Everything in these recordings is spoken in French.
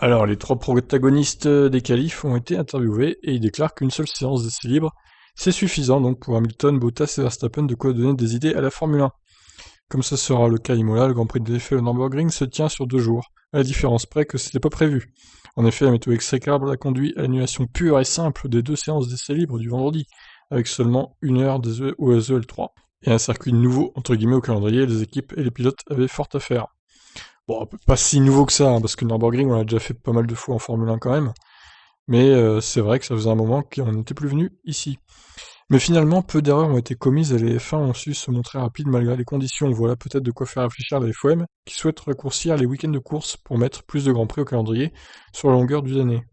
Alors, les trois protagonistes des qualifs ont été interviewés et ils déclarent qu'une seule séance d'essai libre, c'est suffisant donc pour Hamilton, Bottas et Verstappen de quoi donner des idées à la Formule 1. Comme ce sera le cas à Imola, le Grand Prix de l'effet au Nürburgring se tient sur 2 jours, à la différence près que c'était pas prévu. En effet, la météo exécrable a conduit à l'annulation pure et simple des 2 séances d'essai libre du vendredi, avec seulement 1 heure des EL3. Et un circuit nouveau entre guillemets au calendrier, les équipes et les pilotes avaient fort à faire. Bon, pas si nouveau que ça, hein, parce que le Nürburgring, on l'a déjà fait pas mal de fois en Formule 1 quand même. Mais c'est vrai que ça faisait un moment qu'on n'était plus venu ici. Mais finalement, peu d'erreurs ont été commises et les F1 ont su se montrer rapides malgré les conditions. Voilà peut-être de quoi faire réfléchir la FOM, qui souhaite raccourcir les week-ends de course pour mettre plus de grands prix au calendrier sur la longueur d'une année.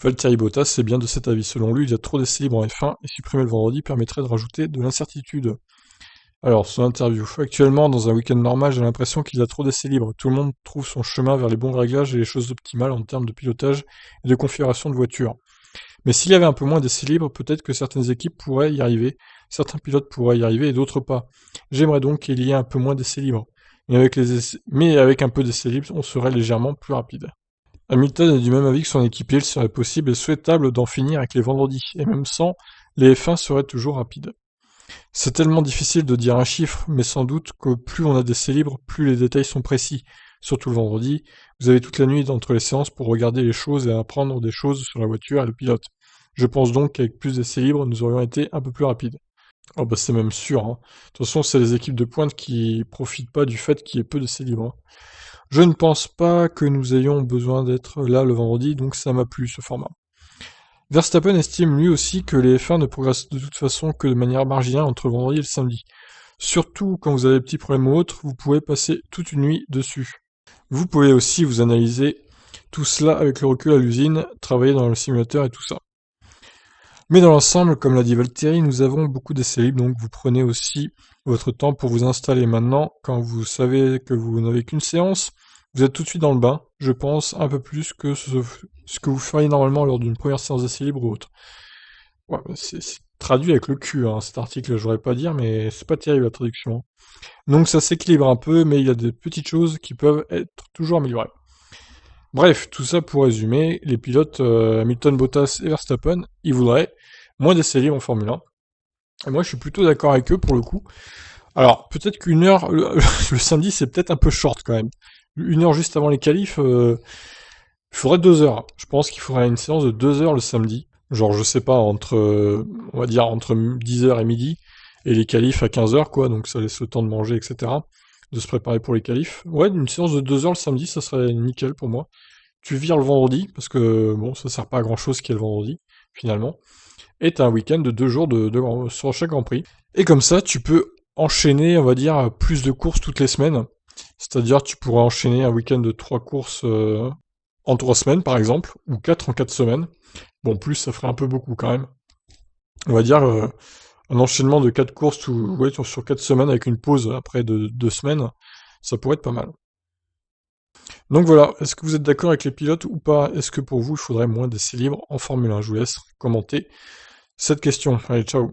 Valtteri Bottas c'est bien de cet avis. Selon lui, il y a trop d'essais libres en F1 et supprimer le vendredi permettrait de rajouter de l'incertitude. Alors, son interview. Actuellement, dans un week-end normal, j'ai l'impression qu'il y a trop d'essais libres. Tout le monde trouve son chemin vers les bons réglages et les choses optimales en termes de pilotage et de configuration de voiture. Mais s'il y avait un peu moins d'essais libres, peut-être que certaines équipes pourraient y arriver, certains pilotes pourraient y arriver et d'autres pas. J'aimerais donc qu'il y ait un peu moins d'essais libres. Mais avec un peu d'essais libres, on serait légèrement plus rapide. Hamilton est du même avis que son équipier, il serait possible et souhaitable d'en finir avec les vendredis, et même sans, les F1 seraient toujours rapides. C'est tellement difficile de dire un chiffre, mais sans doute que plus on a d'essais libres, plus les détails sont précis. Surtout le vendredi, vous avez toute la nuit entre les séances pour regarder les choses et apprendre des choses sur la voiture et le pilote. Je pense donc qu'avec plus d'essais libres, nous aurions été un peu plus rapides. Oh bah c'est même sûr, hein. De toute façon, c'est les équipes de pointe qui profitent pas du fait qu'il y ait peu d'essais libres, hein. Je ne pense pas que nous ayons besoin d'être là le vendredi, donc ça m'a plu ce format. Verstappen estime lui aussi que les F1 ne progressent de toute façon que de manière marginale entre le vendredi et le samedi. Surtout quand vous avez des petits problèmes ou autres, vous pouvez passer toute une nuit dessus. Vous pouvez aussi vous analyser tout cela avec le recul à l'usine, travailler dans le simulateur et tout ça. Mais dans l'ensemble, comme l'a dit Valtteri, nous avons beaucoup d'essais libres, donc vous prenez aussi votre temps pour vous installer. Maintenant, quand vous savez que vous n'avez qu'une séance, vous êtes tout de suite dans le bain, je pense, un peu plus que ce que vous feriez normalement lors d'une première séance d'essais libres ou autre. Ouais, bah, c'est traduit avec le cul, hein, cet article, j'aurais pas à dire, mais c'est pas terrible la traduction, hein. Donc ça s'équilibre un peu, mais il y a des petites choses qui peuvent être toujours améliorées. Bref, tout ça pour résumer, les pilotes Hamilton, Bottas et Verstappen, ils voudraient moins d'essais libres en Formule 1. Et moi, je suis plutôt d'accord avec eux pour le coup. Alors, peut-être qu'une heure, le samedi, c'est peut-être un peu short quand même. 1 heure juste avant les qualifs, il faudrait 2 heures. Je pense qu'il faudrait une séance de 2 heures le samedi. Genre, je sais pas, on va dire entre 10 heures et midi, et les qualifs à 15 heures, quoi, donc ça laisse le temps de manger, etc., de se préparer pour les qualifs. Ouais, une séance de 2 heures le samedi, ça serait nickel pour moi. Tu vires le vendredi, parce que, bon, ça sert pas à grand chose qu'il y ait le vendredi, finalement. Et t'as un week-end de 2 jours sur chaque Grand Prix. Et comme ça, tu peux enchaîner, on va dire, plus de courses toutes les semaines. C'est-à-dire, tu pourrais enchaîner un week-end de 3 courses en 3 semaines, par exemple, ou 4 en 4 semaines. Bon, plus, ça ferait un peu beaucoup quand même. On va dire un enchaînement de 4 courses ouais, sur 4 semaines avec une pause après de 2 semaines, ça pourrait être pas mal. Donc voilà, est-ce que vous êtes d'accord avec les pilotes ou pas? Est-ce que pour vous, il faudrait moins d'essais libres en Formule 1? Je vous laisse commenter cette question. Allez, ciao.